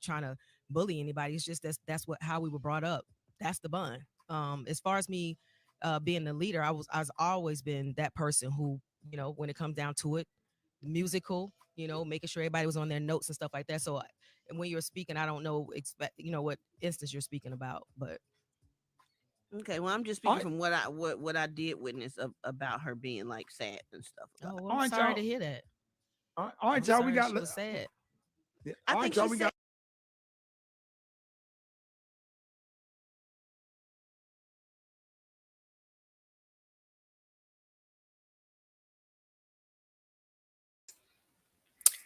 trying to bully anybody. It's just that's what how we were brought up. That's the bun. As far as me being the leader, I've always been that person who, when it comes down to it, musical, making sure everybody was on their notes and stuff like that. So and when you're speaking, I don't know what instance you're speaking about, but Okay, well, I'm just All speaking right, from what I did witness about her being like sad and stuff about oh, it. well, all I'm right, sorry y'all. to hear that. All right, I'm y'all. We sorry got. she was sad. Yeah, I all think right, y'all. she's We sad. got.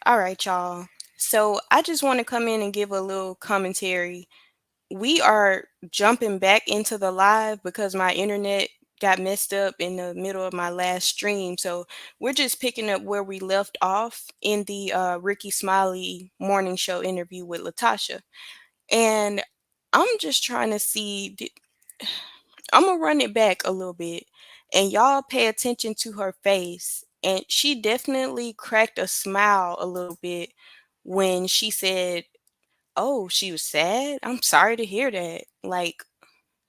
All right, y'all. So I just want to come in and give a little commentary. We are jumping back into the live because my internet got messed up in the middle of my last stream. So we're just picking up where we left off in the Ricky Smiley morning show interview with LaTocha. And I'm just trying to see, I'm going to run it back a little bit and y'all pay attention to her face. And she definitely cracked a smile a little bit when she said, "Oh, she was sad. I'm sorry to hear that." Like,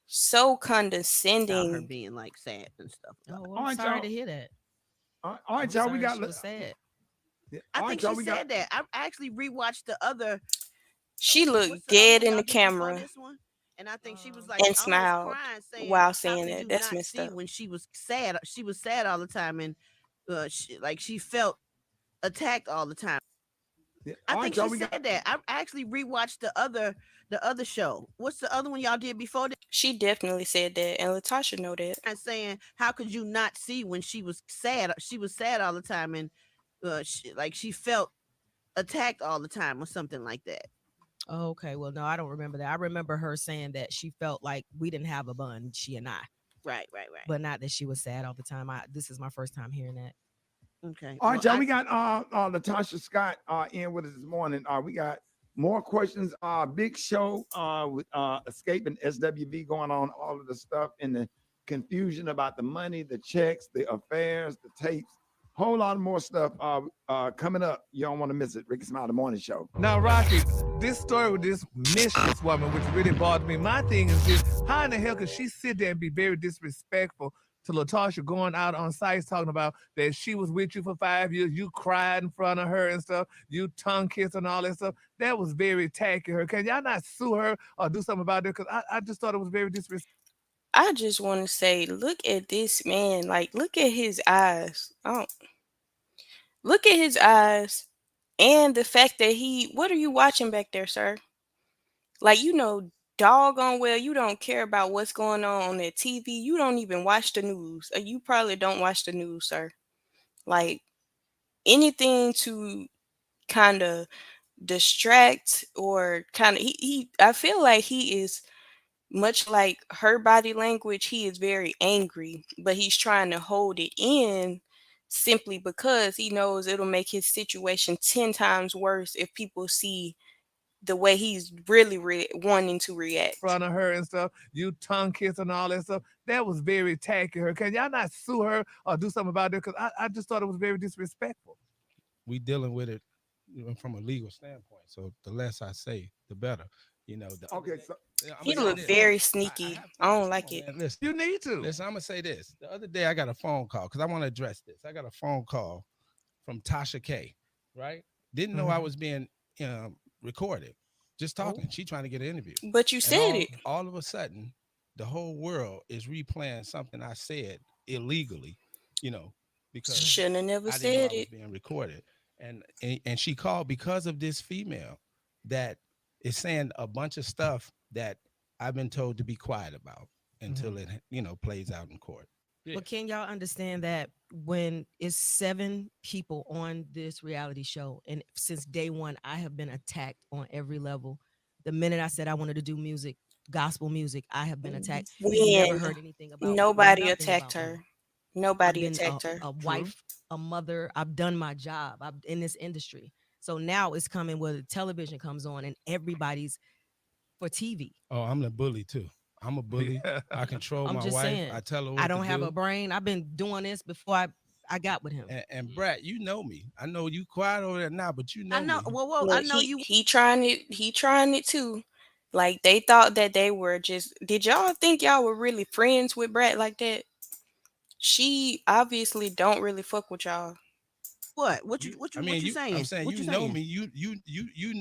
so About her condescending. being like sad and stuff about Oh, it. well, All I'm right, sorry y'all. to hear that. All right, I'm y'all. We sorry got. she was sad. Yeah, I all think right, y'all. she We got. said that. I actually rewatched the other. She What's looked the other dead one in the y'all did before camera this one? And I think she was Um, like and almost smiled crying, saying, while "How saying could that. you That's not messed see up. when she was sad? She was sad all the time, and like she felt attacked all the time." Yeah, I all think right, she y'all. We said got. that. I actually rewatched the other show. What's the other one y'all did before this? She definitely said that, and Latasha know that. Saying, "How could you not see when she was sad? She was sad all the time, and like she felt attacked all the time, or something like that." oh, okay. Well, no, I don't remember that. I remember her saying that she felt like we didn't have a bun, she and I, Right, right, right. but not that she was sad all the time. This is my first time hearing that. Okay. All Well, right, y'all. We got LaTocha Scott in with us this morning. We got more questions. Big show with escaping SWV going on, all of the stuff and the confusion about the money, the checks, the affairs, the tapes. Whole lot more stuff coming up. You don't want to miss it. Ricky Smiley Morning Show. Now, Rocky, this story with this mistress woman, which really bothered me. My thing is this: how in the hell could she sit there and be very disrespectful to LaTocha, going out on sites talking about that she was with you for 5 years, you cried in front of her and stuff, you tongue kissed and all that stuff? That was very tacky. Her, can y'all not sue her or do something about it? Because I just thought it was very disrespectful. I just want to say, look at this man. Like, look at his eyes. Oh, look at his eyes, and the fact that he. What are you watching back there, sir? Like, doggone well, you don't care about what's going on that TV. You don't even watch the news. You probably don't watch the news, sir. Like, anything to kind of distract or kind of I feel like he is much like her body language. He is very angry, but he's trying to hold it in simply because he knows it'll make his situation 10 times worse if people see the way he's really wanting to react. Front of her and stuff, you tongue kiss and all that stuff. That was very tacky. Her, can y'all not sue her or do something about it? Because I just thought it was very disrespectful. We dealing with it from a legal standpoint. So the less I say, the better. The other Okay, day, so yeah, I'm He gonna say looked this. very I sneaky. have I to. don't Come like on, it. man. Listen, You need to. listen. I'm gonna say this. The other day, I got a phone call because I want to address this. I got a phone call from Tasha K. Right? Didn't know I Mhm. was being recorded. Just Oh, talking. She trying to get an interview, But you and said it. all of a sudden, the whole world is replaying something I said illegally. You know, because Shouldn't have never I didn't know I said was it. being recorded. And she called because of this female that is saying a bunch of stuff that I've been told to be quiet about until Mhm. it plays out in court. Yeah. but can y'all understand that when it's 7 people on this reality show, and since day one, I have been attacked on every level. The minute I said I wanted to do music, gospel music, I have been attacked. You've never When heard anything about me, nobody nothing attacked about me. her. I've Nobody been attacked her. a True. wife, a mother. I've done my job. I'm in this industry. So now it's coming where the television comes on and everybody's for TV. Oh, I'm the bully too. I'm a bully. Yeah. I control I'm my just wife. saying, I tell her I what to don't have a do. brain. I've been doing this before I got with him. And Brett, you know me. I know you quiet over there now, but you I know know. me. Whoa, I Look, know he you. he trying it. He trying it too. Like they thought that they were just. Did y'all think y'all were really friends with Brat like that? She obviously don't really fuck with y'all. What? What you? You, What I you? mean, What you you. I'm saying? saying What you you know saying? me. You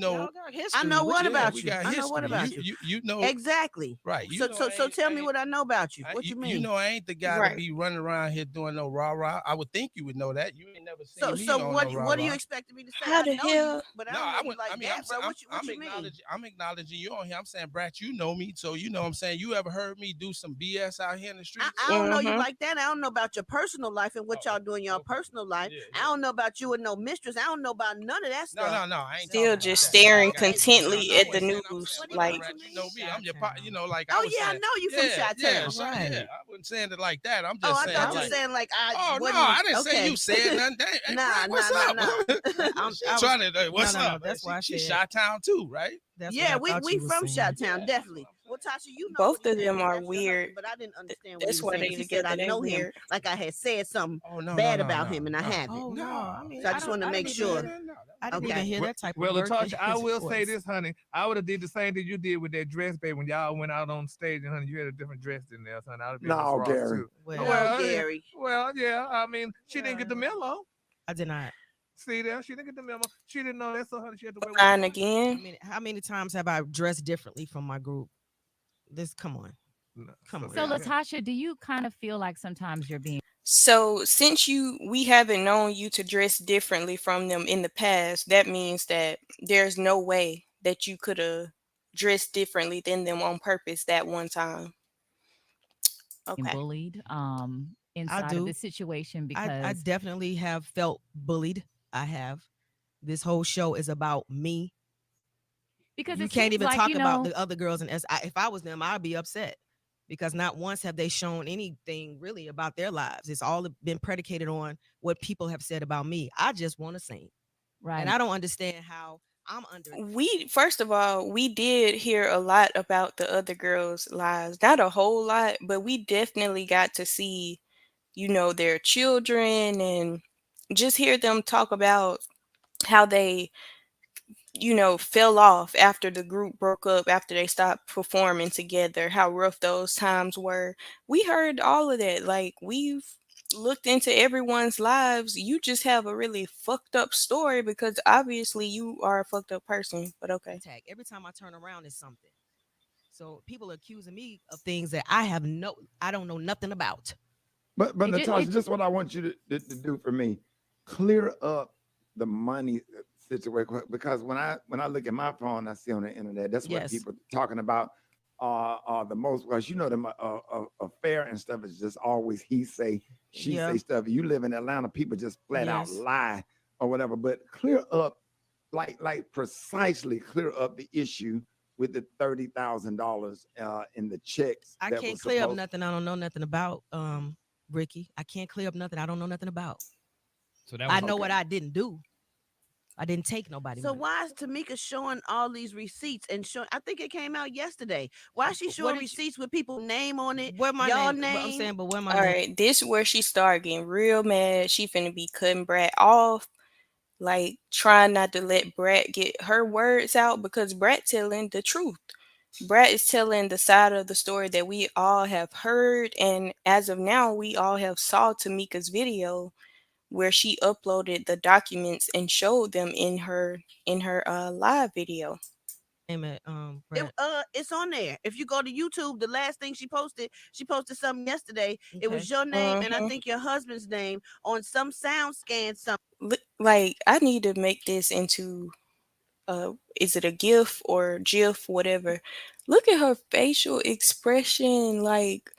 Y'all know. got I history. know What what you Yeah, about we you. got I know what history. about you. You know. Exactly. Right. You So know so I so ain't. tell me what I know about you. What you You mean? know I ain't the guy to Right. be running around here doing no rah rah. I would think you would know that. You ain't never So seen me so on no rah what do you rah. expecting me to say? How I the know you, hell? but I No, don't know I you would. I like mean, that, bro. What I'm you mean? acknowledging. I'm acknowledging you on here. I'm saying, Brat, you know me, so you know. What I'm saying, you ever heard me do some BS out here in the streets? I don't know you Mm-hmm. like that. I don't know about your personal life and what y'all Oh, do in your okay. personal life. Yeah, I yeah. don't know about you and no mistress. I don't know about none of that No, stuff. no, no. I ain't Still talking So about just that. Yeah, I staring got you. No, contently no, I at the wasn't saying. I'm news. saying, Like, Brat, what you you know mean? me. I'm your Chi-town. you know, like I Oh was yeah, I saying. know you from Yeah, yeah, Chi-Town. so yeah. Right. I wasn't saying it like that. I'm Oh, just I saying thought you Y'all were like. ain't. saying like I Oh no, wasn't I didn't say you okay. said nothing. Hey, Nah, Brad, what's nah, nah, up? nah. She I was. trying to. No, What's no, no. up? That's why I She said. shot town too, right? That's what Yeah, I we thought we you were from saying. Chi-Town, Yeah, that's what definitely. I'm Well, saying. Tasha, you know what both he's of saying them because are that's your weird. husband, but I didn't understand what he That's was why saying they because he said I together. They know him weird. like I had said something Oh no, no, bad no, about no, him and I no, haven't. Oh no. I no. mean, So I I just don't. wanted to I make didn't even hear sure. that. No, I that didn't was even Okay. hear well, that type of Well, birth in Latasha, I his will say voice. this, honey. I would have did the same thing you did with that dress, babe. When y'all went out on stage, and honey, you had a different dress than theirs, honey. I'd have been Miss No, Ross Gary. too. No, Well, Well, yeah, Gary. well, yeah. I mean, she didn't get the well, memo. I did not. See there, she didn't get the memo. She didn't know that, so honey, she had to wear what she Fine wanted. again. How many times have I dressed differently from my group? This, come on, No, come so on, So, yeah, guys. yeah. Latasha, do you kind of feel like sometimes you're being So since we haven't known you to dress differently from them in the past, that means that there's no way that you could have dressed differently than them on purpose that one time. Okay. bullied I inside of do. this situation? I Because definitely have felt bullied. I have. This whole show is about me. You it can't seems even like, talk about the other girls, and if I was them, I'd be upset because not once have they shown anything really about their lives. It's all been predicated on what people have said about me. I just want to sing, and right. I don't understand how I'm under. We first of all, we did hear a lot about the other girls' lives. Not a whole lot, but we definitely got to see, their children and just hear them talk about how they fell off after the group broke up, after they stopped performing together, how rough those times were. We heard all of that. Like, we've looked into everyone's lives. You just have a really fucked up story because obviously you are a fucked up person. But okay. Attack. Every time I turn around, is something. So people are accusing me of things that I don't know nothing about. But It just, Natasha, it, this is what I want you to do for me. Clear up the money situation because when I look at my phone, I see on the internet that's what Yes. people talking about the most because you know the affair and stuff is just always he say she Yeah. say stuff. You live in Atlanta, people just flat out Yes. lie or whatever. But clear up like precisely clear up the issue with the $30,000 in the checks I that can't was clear up supposed. nothing I don't know nothing about. Ricky, I can't clear up nothing I don't know nothing about. So that I was know Okay. what I didn't do. I didn't take nobody So money. why is Tamika showing all these receipts and showing? I think it came out yesterday. Why is she What showing did you? receipts with people name on it, Where my y'all name? But I'm name? saying, but where my All name? right, this where she started getting real mad. She finna be cutting Brat off, like trying not to let Brat get her words out because Brat telling the truth. Brat is telling the side of the story that we all have heard, and as of now, we all have saw Tamika's video where she uploaded the documents and showed them in her live video. Name it, It Brett. it's on there. If you go to YouTube, the last thing she posted something yesterday. It Okay. was your name and I hmm think your husband's name on some sound scan something. Like, I need to make this into is it a GIF or GIF, whatever. Look at her facial expression. Like,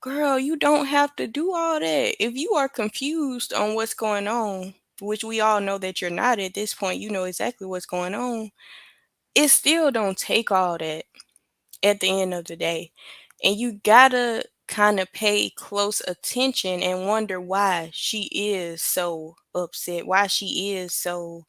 girl, you don't have to do all that. If you are confused on what's going on, which we all know that you're not at this point, you know exactly what's going on. It still don't take all that at the end of the day. And you gotta kind of pay close attention and wonder why she is so upset, why she is so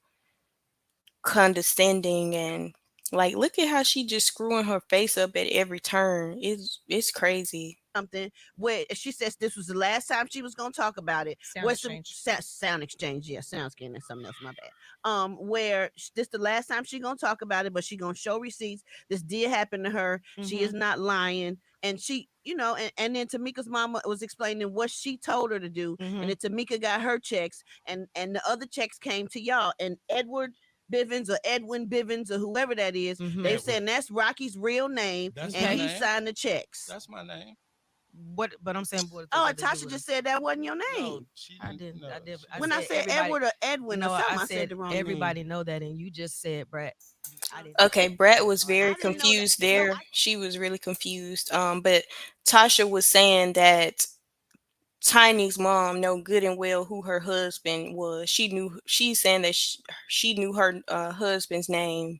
condescending and like look at how she just screwing her face up at every turn. It's crazy. something where she says this was the last time she was gonna talk about it. Sound Where some exchange. sound exchange, yeah, sound scan and something else. My bad. Where this the last time she gonna talk about it, but she gonna show receipts. This did happen to her. She is Mhm. not lying, and she, and then Tamika's mama was explaining what she told her to do, and Mhm. then Tamika got her checks, and the other checks came to y'all, and Edward Bivens or Edwin Bivens or whoever that is, Mhm. they've Edward. said that's Rocky's real name, That's and my Okay. he name. signed the checks. That's my name. But I'm saying, what Oh, does and that to do Tasha with just us? said that wasn't your No, name. she I didn't. didn't. No, I did. she I When didn't. I said said everybody. Edward or Edwin or No, something, I I said said the wrong everybody name. know that, and you just said, Brett. I didn't say Okay, everybody Brett know. was No, I very didn't I say didn't know that. that. confused No, there. She was really confused. But Tasha was saying that Tiny's mom know good and well who her husband was. She knew. She's saying that she knew her husband's name,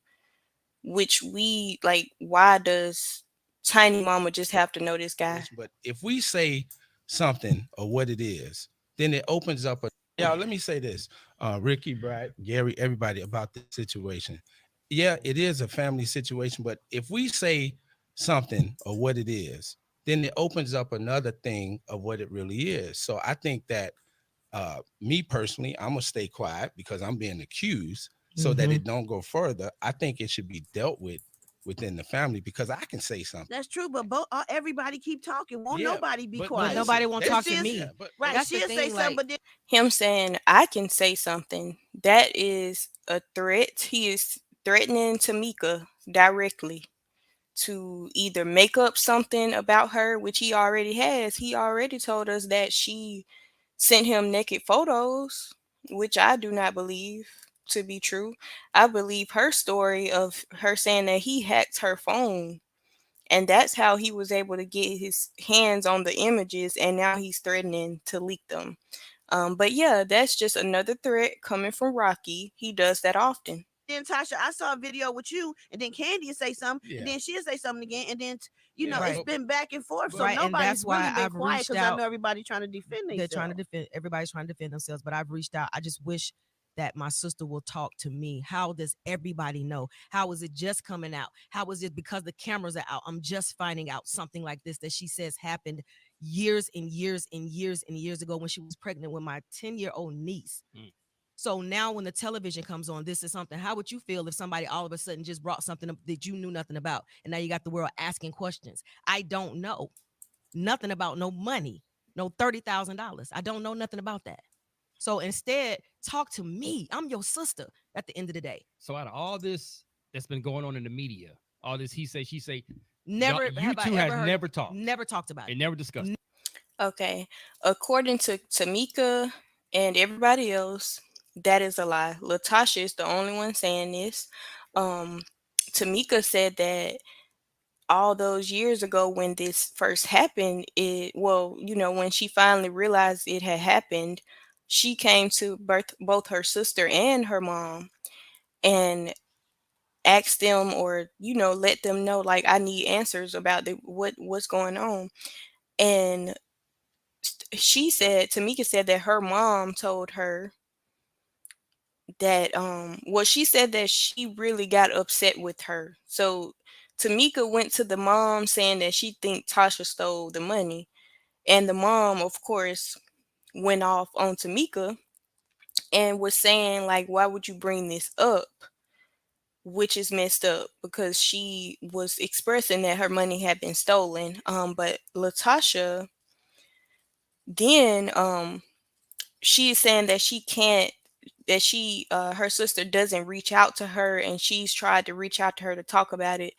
which we like. Why does Tiny Mama just have to know this guy? But if we say something or what it is, then it opens up a. Yeah, let me say this, Ricky, Brad, Gary, everybody about this situation. Yeah, it is a family situation, but if we say something or what it is, then it opens up another thing of what it really is. So I think that me personally, I'm gonna stay quiet because I'm being accused so that Mhm. it don't go further. I think it should be dealt with within the family because I can say something. that's true. But everybody keep talking. Won't Yeah, nobody be but But quiet? listen, nobody won't Cause talk that's to she'll yeah, me. right. That's the She'll say thing. something, Like, but then Him saying I can say something, that is a threat. He is threatening Tamika directly to either make up something about her, which he already has. He already told us that she sent him naked photos, which I do not believe to be true. I believe her story of her saying that he hacked her phone, and that's how he was able to get his hands on the images, and now he's threatening to leak them. But yeah, that's just another threat coming from Rocky. He does that often. Tasha, I saw a video with you, and then Candy will say something, and yeah, then she'll say something again, and then yeah. it's right, been back and forth. So right, and nobody's that's really why been I've quiet reached because I out. know everybody trying to defend They're trying to themselves. defend. Everybody's trying to defend themselves, but I've reached out. I just wish that my sister will talk to me. How does everybody know? How is it just coming out? How is it because the cameras are out? I'm just finding out something like this that she says happened years and years and years and years ago when she was pregnant with my 10-year-old niece. So now when the television comes on, this is something. How would you feel if somebody all of a sudden just brought something up that you knew nothing about? And now you got the world asking questions. I don't know nothing about no money, no $30,000. I don't know nothing about that. So instead, talk to me. I'm your sister at the end of the day. So out of all this that's been going on in the media, all this he say, she say, y'all, Never you have I two has ever heard, never talked about it. and never discussed. Okay. According to Tamika and everybody else, that is a lie. Latasha is the only one saying this. Um, Tamika said that all those years ago when this first happened, when she finally realized it had happened, she came to both her sister and her mom and asked them, or let them know, like, I need answers about what's going on. And Tamika said that her mom told her that she said that she really got upset with her. So Tamika went to the mom saying that she think Tasha stole the money, and the mom, of course, went off on Tamika and was saying, like, why would you bring this up, which is messed up because she was expressing that her money had been stolen. But Latasha then she is saying that she can't that she her sister doesn't reach out to her, and she's tried to reach out to her to talk about it,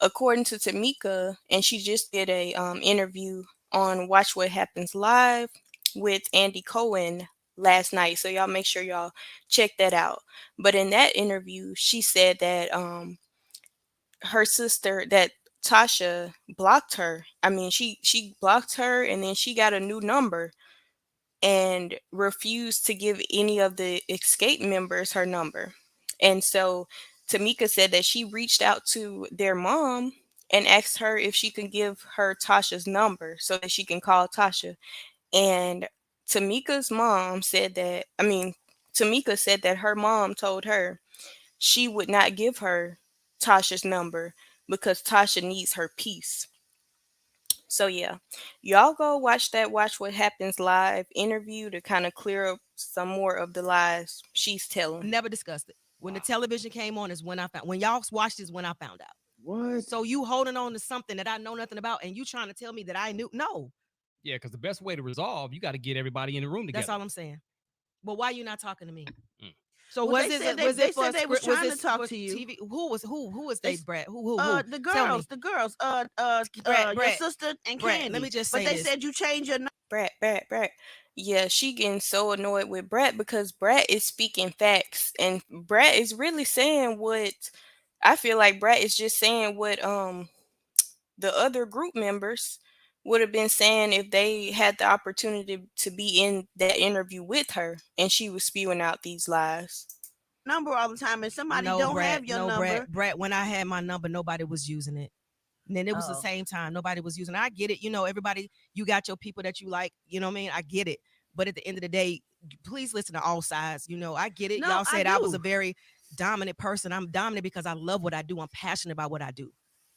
according to Tamika. And she just did a interview on Watch What Happens Live with Andy Cohen last night, so y'all make sure y'all check that out. But in that interview she said that her sister, that Tasha blocked her. I mean, she blocked her, and then she got a new number and refused to give any of the escape members her number. And so Tamika said that she reached out to their mom and asked her if she could give her Tasha's number so that she can call Tasha. And Tamika's mom said that, I mean, Tamika said that her mom told her she would not give her Tasha's number because Tasha needs her peace. So yeah, y'all go watch that Watch What Happens Live interview to kind of clear up some more of the lies she's telling. Never discussed it. When the television came on is when I found. When y'all watched is when I found out. What? So you holding on to something that I know nothing about, and you trying to tell me that I knew? No, Yeah, because the best way to resolve, you got to get everybody in the room together. that's all I'm saying. But why you not talking to me? Mm. So Well, was they it said was they it for said they was script? Was trying it to talk for to you. TV? Who was They they? s- Brett? Who? The Tell me. girls, Brett, your sister and Brett, Candy. let me just But say they this. said you changed your number. Brett. Yeah, she getting so annoyed with Brett because Brett is speaking facts and Brett is really saying what I feel like Brett is just saying what the other group members would have been saying if they had the opportunity to be in that interview with her and she was spewing out these lies. Number all the time, and somebody No, don't Brett. have your No, number. Brett. When I had my number, nobody was using it. And then it was the Oh. same time. Nobody was using it. I get it. You know, everybody, you got your people that you like. You know what I mean? I get it. But at the end of the day, please listen to all sides. You know, I get it. No, Y'all I said I was a do. very dominant person. I'm dominant because I love what I do. I'm passionate about what I do.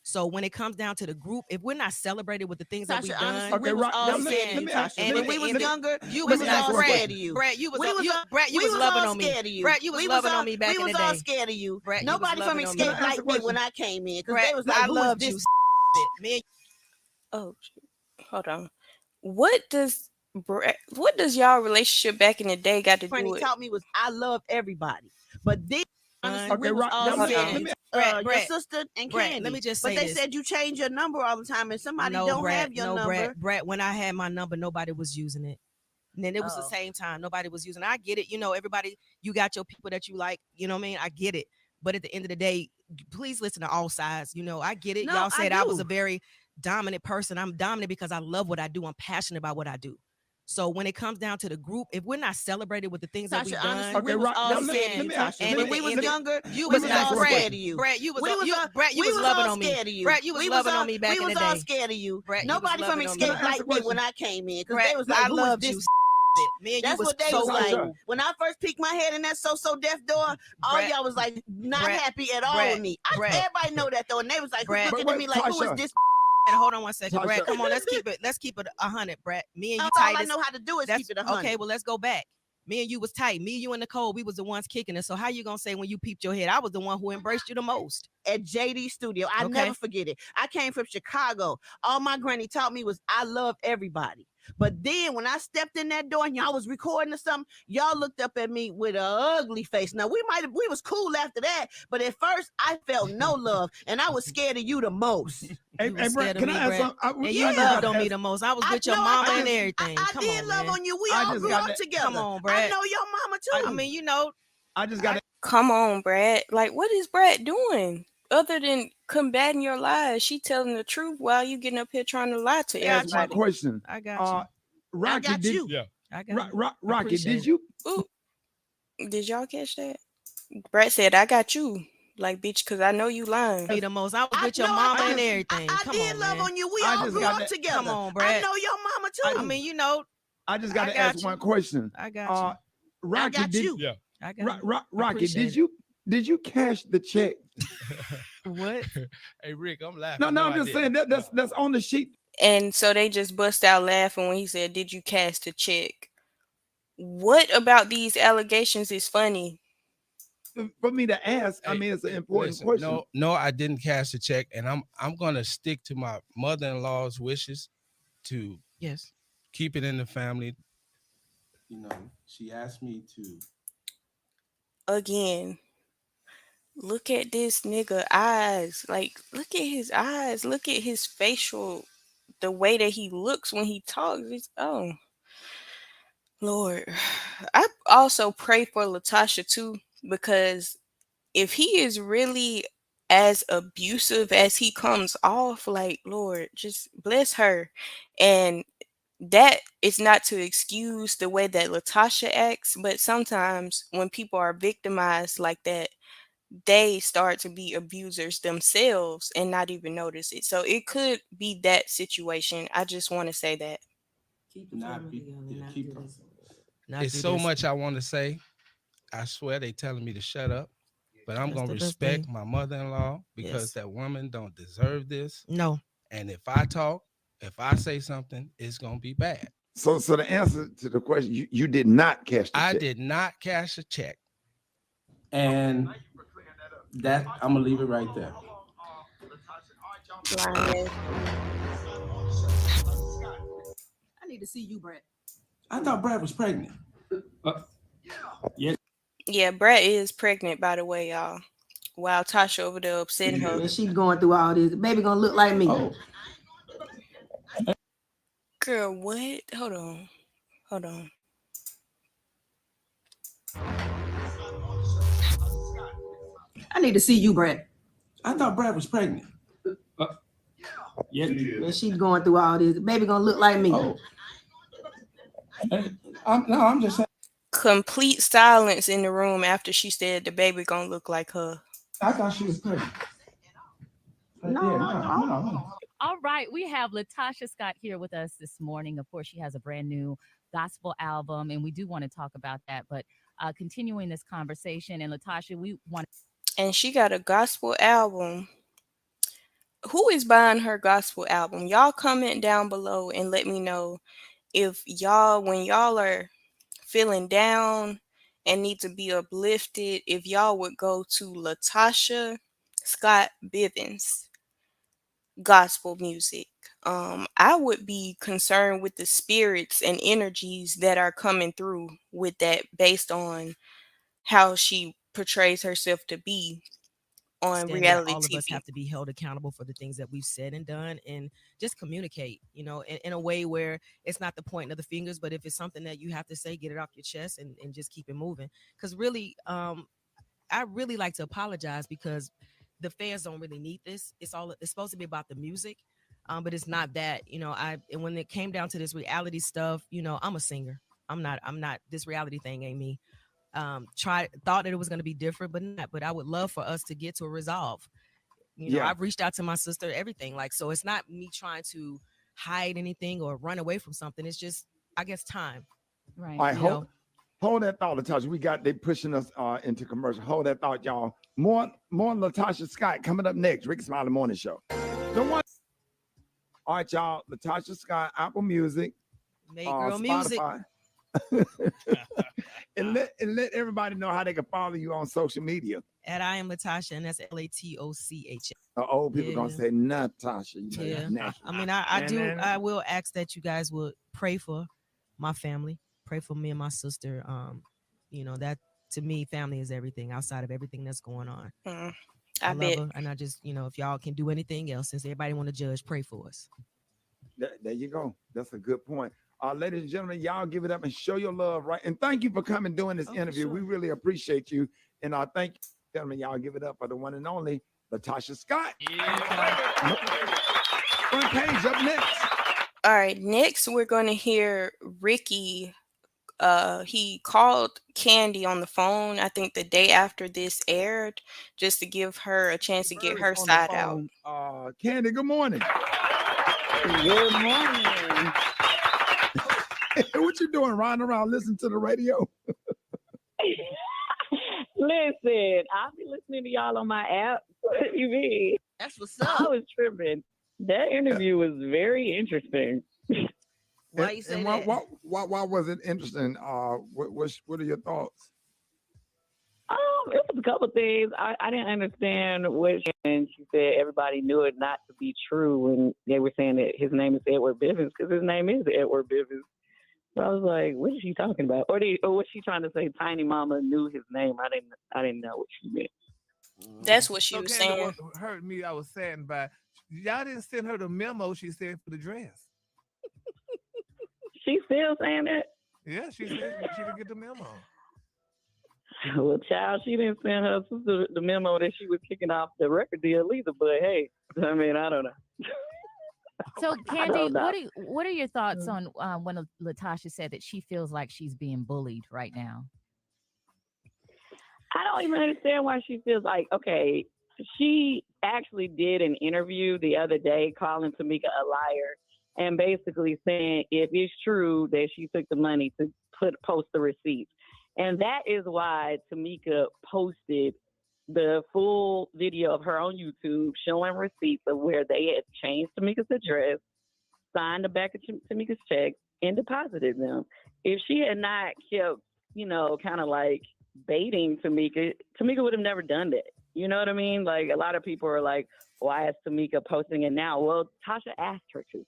So when it comes down to the group, if we're not celebrated with the things that we've Tasha, done, honestly, we Okay, was right. all Now, scared of let you, me ask- Tasha. and When at we the was end of- younger, you we was was let me all ask one scared question. of you. Brett, you was We was all- Brett, you we was loving all on me. scared of you. Brett, you was We loving all, on me back we in the was all day. scared of you. Brett, you was Nobody from loving on me. Escape Let me ask a liked me when question. I came in because Brett, they was like, I "Who is loved this?" you. Me and Oh, shoot. Hold on. What does y'all relationship back in the day got to do Franny with taught me was I love everybody. But then honestly, Okay, we was right. all Now, Hold scared on. of let me Brett, your sister and Brett, Candy. let me just But say they this. said you change your number all the time, and somebody No, don't Brett, have your no, number. Brett. When I had my number, nobody was using it. And then it was the Oh. same time. Nobody was using it. I get it. You know, everybody, you got your people that you like. You know what I mean? I get it. But at the end of the day, please listen to all sides. You know, I get it. No, Y'all I said I was do. a very dominant person. I'm dominant because I love what I do. I'm passionate about what I do. So when it comes down to the group, if we're not celebrated with the things that we've Tasha, done, honestly, Okay, we was right. all Now, scared of let you, me ask. Tasha. and When at we the was end of- younger, you we was let was me ask all you one scared question. of you. Brett, you was, We was you, all, Brett, you we was was loving all on me. scared of you. Brett, you was loving on me back we in was the all day. scared of you. Brett, you was Nobody from loving on me. Escape Can I ask a liked me when question? I came in because Brett, they was like, I "Who is loved this?" you. Me and you That's was what they so was like. Natasha. When I first peeked my head in that so deaf door, all Brett, y'all was like not Brett, happy at all Brett, with me. Brett. Everybody know that though, and they was like Brett. looking But at me like, "Who is Tasha, this?" And hold on one second, Brett. Tasha. Come on, let's keep it 100, Brett. Me and you That's all tight I as know how to do is that's keep it okay. 100. Well, let's go back. Me and you was tight. Me, you, and Nicole, we was the ones kicking it. So how you gonna say when you peeped your head, I was the one who embraced you the most? At JD Studio. I Okay. never forget it. I came from Chicago. All my granny taught me was I love everybody. But then when I stepped in that door and y'all was recording or something, y'all looked up at me with an ugly face. Now we was cool after that, but at first I felt no love and I was scared of you the most. Hey, You hey, was Brett, scared of can me, I ask Brett. something? And I you just loved gotta on me ask- the most. I was I with your know mama I and did. everything. I Come did on, love man. on you. We I all just grew got up that- together. Come on, I Brett. know your mama too. I mean, you know, I just got to Come on, Brad. Like, what is Brad doing? Other than combating your lies, she telling the truth while you getting up here trying to lie to got ask one everybody. question. I got you. I Rocky, got did you. Yeah. I got you. Rocky, appreciate did it. you? Ooh, did y'all catch that? Brad said, "I got you." Like, bitch, cause I know you lying. Me the most. I was I with your know mama I and just- everything. I Come did on, love man. on you. We I all just grew got up that- together. Come on, I Brett. know your mama too. I mean, you know, I just I got to got ask you. one question. I got you. I Rocky, got did you. Yeah. I got you. Rocky, appreciate did you cash the check? What? Hey Rick, I'm laughing. No, I I'm just didn't. saying that's on the sheet. And so they just bust out laughing when he said, "Did you cast a check?" What about these allegations is funny? For me to ask, I Hey, mean, it's an hey, important listen, question. no, I didn't cash a check, and I'm gonna stick to my mother-in-law's wishes to Yes. keep it in the family. You know, she asked me to. Again, look at this nigga eyes. Like, look at his eyes. Look at his facial, the way that he looks when he talks. Oh, Lord. I also pray for LaTocha too, because if he is really as abusive as he comes off, like, Lord, just bless her. And that is not to excuse the way that LaTocha acts, but sometimes when people are victimized like that, they start to be abusers themselves and not even notice it. So it could be that situation. I just want to say that. Keep the Not family be- together. yeah, Not keep do them. this. Not It's do so this. much I want to say. I swear they telling me to shut up, but I'm That's gonna the best respect thing. my mother-in-law because Yes. that woman don't deserve this. No. And if I talk, If I say something, it's gonna be bad. So the answer to the question, you did not cash the I check. did not cash a check. And that I'm gonna leave it right there. Lioness. I need to see you, Brett. I thought Brad was pregnant. Yeah, Brett is pregnant, by the way, y'all. While Tasha over there upsetting her. And she's going through all this. Baby gonna look like me. Oh, Girl, what? Hold on. Hold on. I need to see you, Brett. I thought Brad was pregnant. And she's going through all this. Baby gonna look like me. Oh. I'm just saying. Complete silence in the room after she said the baby gonna look like her. I thought she was pregnant. No. All right, we have LaTocha Scott here with us this morning. Of course, she has a brand new gospel album, and we do want to talk about that. But continuing this conversation, and LaTocha, we want. And she got a gospel album. Who is buying her gospel album? Y'all comment down below and let me know if y'all, when y'all are feeling down and need to be uplifted, if y'all would go to LaTocha Scott Bivens gospel music. I would be concerned with the spirits and energies that are coming through with that based on how she portrays herself to be on Understand that reality all of us TV. have to be held accountable for the things that we've said and done, and just communicate, in a way where it's not the pointing of the fingers, but if it's something that you have to say, get it off your chest and just keep it moving. Because really, I really like to apologize because the fans don't really need this. It's supposed to be about the music, but it's not that. And when it came down to this reality stuff, I'm a singer. I'm not. This reality thing ain't me. Thought that it was going to be different, but not. But I would love for us to get to a resolve. Yeah. I've reached out to my sister, everything. Like, so it's not me trying to hide anything or run away from something. It's just, I guess, time. Right. All right, hold that thought, LaTocha. They pushing us into commercial. Hold that thought, y'all. More LaTocha Scott coming up next. Ricky Smiley Morning Show. All right, y'all. LaTocha Scott, Apple Music, Make girl music. Spotify. and let everybody know how they can follow you on social media. At I am LaTocha, and that's LATOCH. The old people gonna say Natasha. Yeah. I mean, I will ask that you guys would pray for my family, pray for me and my sister. That to me, family is everything outside of everything that's going on. I love her, and I just, if y'all can do anything else, since everybody want to judge, pray for us. There you go. That's a good point. Ladies and gentlemen, y'all give it up and show your love, right? And thank you for coming doing this interview. Sure. We really appreciate you. And thank you, gentlemen. Y'all give it up for the one and only LaTocha Scott. Yeah. Front page up next. All right, next we're going to hear Ricky. He called Candy on the phone, I think the day after this aired, just to give her a chance to get her side out. Candy, good morning. Good morning. What you doing? Riding around listening to the radio? Listen, I'll be listening to y'all on my app. What do you mean? That's what's up. I was tripping. That interview was very interesting. Why you say that? Why was it interesting? What are your thoughts? It was a couple of things. I didn't understand what she said. Everybody knew it not to be true when they were saying that his name is Edward Bivens, because his name is Edward Bivens. So I was like, what is she talking about? Or was she trying to say Tiny Mama knew his name? I didn't know what she meant. That's what she was saying. What hurt me, I was saddened by. Y'all didn't send her the memo she said for the dress. She still saying that? Yeah, she said she didn't get the memo. Well, child, she didn't send her sister the memo that she was kicking off the record deal either. But hey, I mean, I don't know. So, Candy, what are your thoughts on when LaTocha said that she feels like she's being bullied right now? I don't even understand why she feels like, okay, she actually did an interview the other day calling Tamika a liar and basically saying if it's true that she took the money to post the receipts. And that is why Tamika posted the full video of her on YouTube showing receipts of where they had changed Tamika's address, signed the back of Tamika's checks and deposited them. If she had not kept, kind of like baiting Tamika, Tamika would have never done that. You know what I mean? Like a lot of people are like, why is Tamika posting it now? Well, Tasha asked her to.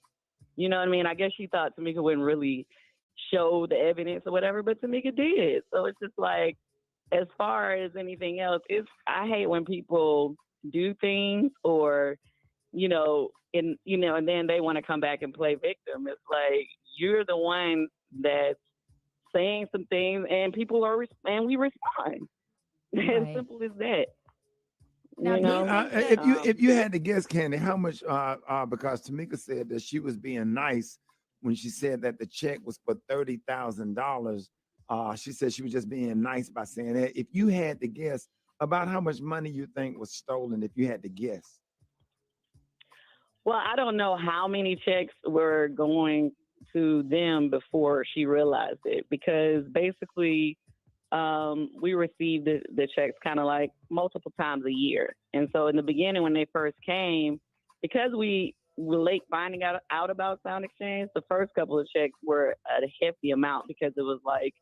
You know what I mean? I guess she thought Tamika wouldn't really show the evidence or whatever, but Tamika did. So it's just like, as far as anything else, I hate when people do things or, and then they want to come back and play victim. It's like you're the one that's saying some things and people and we respond. As simple as that. Now, if you had to guess, Candy, how much? Because Tamika said that she was being nice when she said that the check was for $30,000. She said she was just being nice by saying that. If you had to guess about how much money you think was stolen, if you had to guess. Well, I don't know how many checks were going to them before she realized it, because basically we received the checks kind of like multiple times a year. And so in the beginning, when they first came, because we were late finding out about Sound Exchange, the first couple of checks were a hefty amount because it was like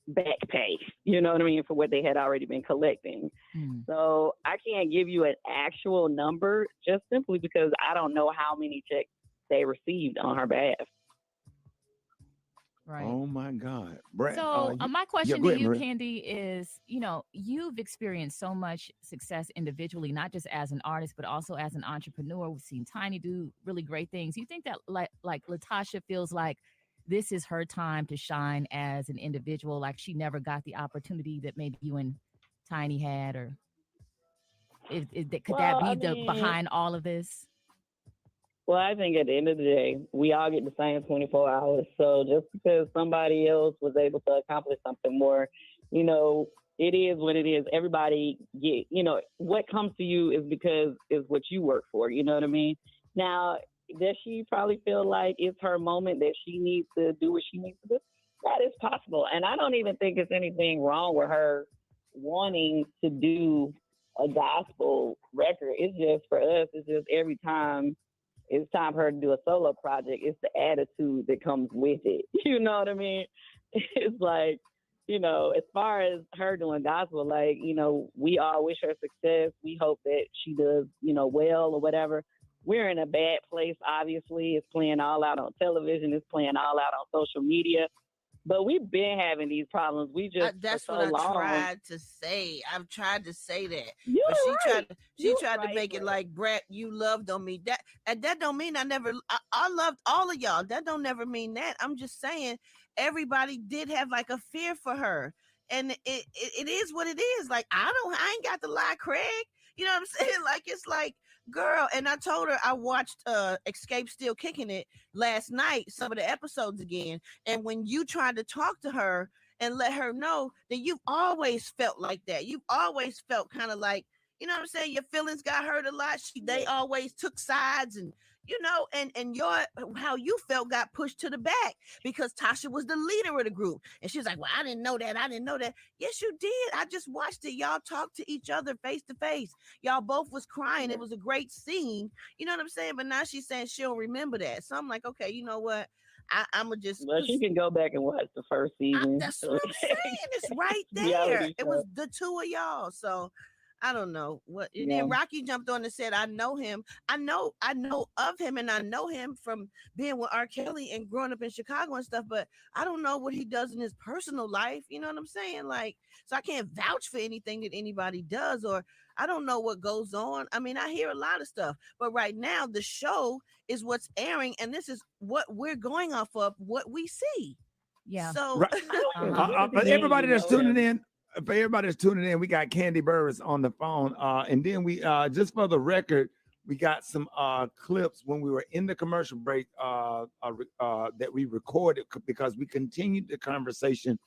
back pay, you know what I mean, for what they had already been collecting. So I can't give you an actual number just simply because I don't know how many checks they received on her behalf. Right. Oh my God. Brett, So my question go to ahead, you, Maria. Candy, is, you've experienced so much success individually, not just as an artist, but also as an entrepreneur. We've seen Tiny do really great things. You think that like LaTocha feels like this is her time to shine as an individual, like she never got the opportunity that maybe you and Tiny had, or could that be behind all of this? Well, I think at the end of the day, we all get the same 24 hours. So just because somebody else was able to accomplish something more, it is what it is. Everybody what comes to you is because it's what you work for. You know what I mean? Now, does she probably feel like it's her moment that she needs to do what she needs to do? That is possible. And I don't even think there's anything wrong with her wanting to do a gospel record. It's just for us, it's just every time it's time for her to do a solo project, it's the attitude that comes with it. You know what I mean? It's like, as far as her doing gospel, like, we all wish her success. We hope that she does, well or whatever. We're in a bad place, obviously. It's playing all out on television. It's playing all out on social media. But we've been having these problems. We just that's for what so I long. tried to say. I've tried to say that, You're but right. she tried to make it like, Brett, you loved on me. That don't mean I never. I loved all of y'all. That don't never mean that. I'm just saying everybody did have like a fear for her, and it is what it is. Like I ain't got to lie, Craig. You know what I'm saying? Like it's like, girl. And I told her I watched Escape Still Kicking It last night, some of the episodes again. And when you tried to talk to her and let her know that you've always felt like that, you've always felt kind of like, you know what I'm saying, your feelings got hurt a lot. They always took sides, and and your how you felt got pushed to the back because Tasha was the leader of the group. And she was like, well, I didn't know that. I didn't know that. Yes, you did. I just watched it. Y'all talked to each other face to face. Y'all both was crying. It was a great scene. You know what I'm saying? But now she's saying she'll remember that. So I'm like, okay, you know what? I'm gonna just. Well, she can go back and watch the first season. That's what I'm saying. It's right there. It was the two of y'all. So I don't know what. And then Rocky jumped on and said, "I know him. I know of him, and I know him from being with R. Kelly and growing up in Chicago and stuff. But I don't know what he does in his personal life. You know what I'm saying? Like, so I can't vouch for anything that anybody does, or I don't know what goes on. I mean, I hear a lot of stuff, but right now the show is what's airing, and this is what we're going off of, what we see. Yeah. So, right. But everybody that's tuning in. For everybody that's tuning in, we got Candy Burris on the phone. And then we just for the record, we got some clips when we were in the commercial break that we recorded because we continued the conversation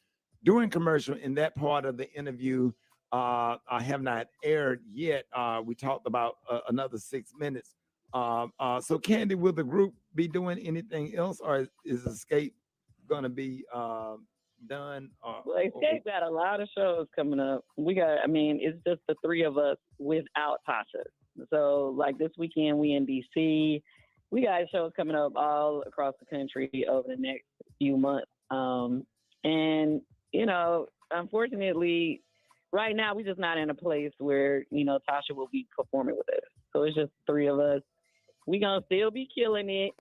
during commercial. In that part of the interview, I have not aired yet. We talked about another 6 minutes. So Candy, will the group be doing anything else, or is Escape going to be done? Well, Escape got a lot of shows coming up. It's just the three of us without Tasha. So like this weekend we in DC. we got shows coming up all across the country over the next few months. And unfortunately, right now we're just not in a place where Tasha will be performing with us. So it's just three of us. We gonna still be killing it.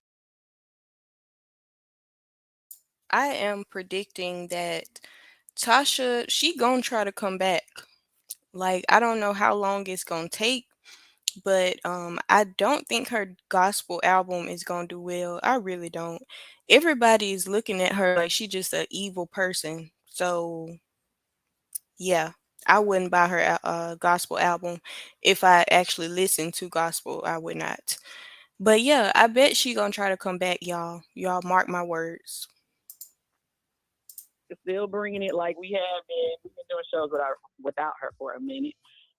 I am predicting that Tasha, she gonna try to come back. Like, I don't know how long it's gonna take, but I don't think her gospel album is gonna do well. I really don't. Everybody is looking at her like she just a evil person. So yeah, I wouldn't buy her gospel album. If I actually listened to gospel, I would not. But yeah, I bet she gonna try to come back, y'all. Y'all mark my words. Still bringing it like we have been. We've been doing shows without her for a minute.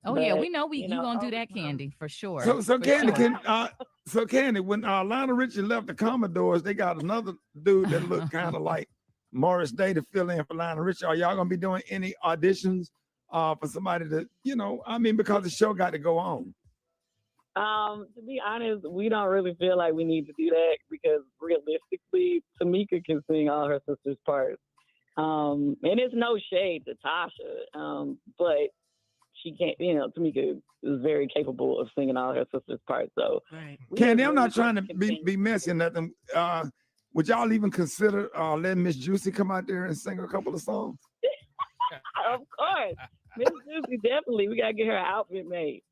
Oh yeah, But we know you gonna do over that, time, Candy, for sure. So For Candy sure. Candy, when Lionel Richie left the Commodores, they got another dude that looked kind of like Morris Day to fill in for Lionel Richie. Are y'all gonna be doing any auditions for somebody to, I mean, because the show got to go on. To be honest, we don't really feel like we need to do that because realistically, Tamika can sing all her sister's parts. And it's no shade to Tasha, but she can't. Tamika is very capable of singing all her sister's parts. So, Right. Candy, I'm not trying to be messy or nothing. Would y'all even consider letting Miss Juicy come out there and sing a couple of songs? Of course, Miss Juicy, definitely. We gotta get her outfit made.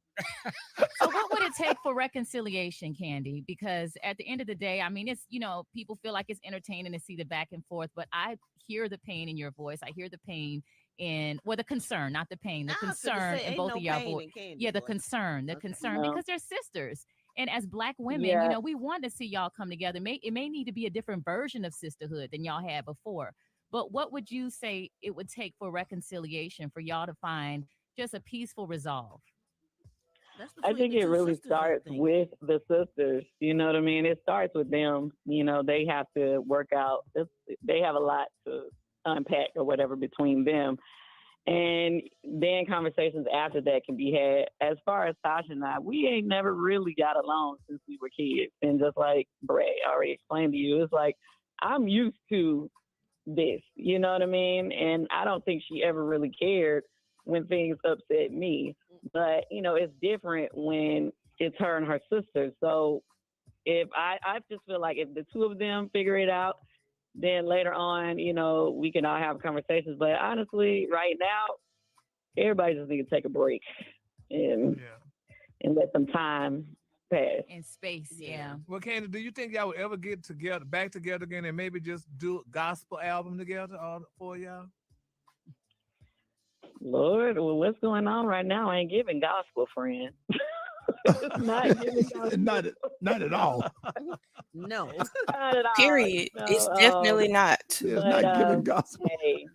So what would it take for reconciliation, Candy? Because at the end of the day, I mean, it's, people feel like it's entertaining to see the back and forth, but I hear the pain in your voice. I hear the pain in, well, the concern, not the pain, the I was finna concern say, in ain't both no of y'all pain voice. in Candy Yeah, the voice. concern, Okay. No. because they're sisters. And as Black women, Yeah. we want to see y'all come together. It may need to be a different version of sisterhood than y'all had before. But what would you say it would take for reconciliation for y'all to find just a peaceful resolve? That's I between think the it two really sisters, I starts think. with the sisters. You know what I mean? It starts with them. They have to work out. They have a lot to unpack or whatever between them. And then conversations after that can be had. As far as Tasha and I, we ain't never really got along since we were kids. And just like Bray already explained to you, it's like I'm used to this. You know what I mean? And I don't think she ever really cared when things upset me. But, it's different when it's her and her sister. So if I just feel like if the two of them figure it out, then later on, we can all have conversations. But honestly, right now, everybody just need to take a break and Yeah. and let some time pass. In space, yeah. Well, Candy, do you think y'all would ever get together, back together again, and maybe just do a gospel album together, all four of y'all? Lord, well, what's going on right now? I ain't giving gospel, friend. It's not giving gospel. not at all. No. Not at all. Period. It's definitely not. It's But not giving gospel. hey,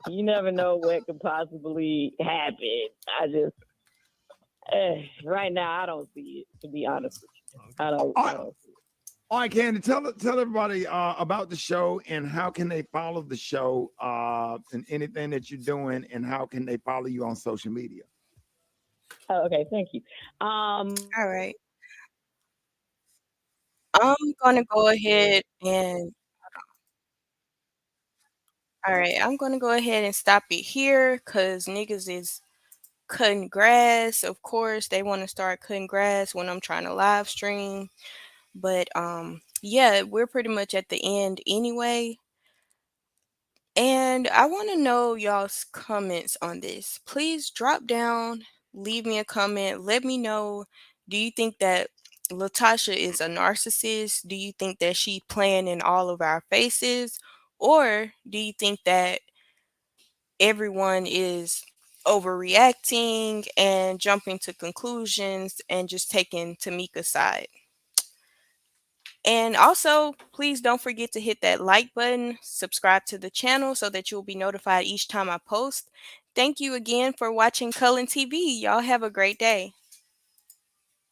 you never know what could possibly happen. I just right now I don't see it. To be honest with you, I don't see it. All right, Candy, tell everybody about the show and how can they follow the show and anything that you're doing and how can they follow you on social media? Oh, okay, thank you. All right. I'm gonna go ahead and all right, I'm gonna go ahead and stop it here because niggas is cutting grass. Of course, they want to start cutting grass when I'm trying to live stream. But yeah, we're pretty much at the end anyway. And I want to know y'all's comments on this. Please drop down, leave me a comment, let me know. Do you think that LaTocha is a narcissist? Do you think that she playing in all of our faces? Or do you think that everyone is overreacting and jumping to conclusions and just taking Tamika's side? And also, please don't forget to hit that like button, subscribe to the channel so that you'll be notified each time I post. Thank you again for watching Cullen TV. Y'all have a great day.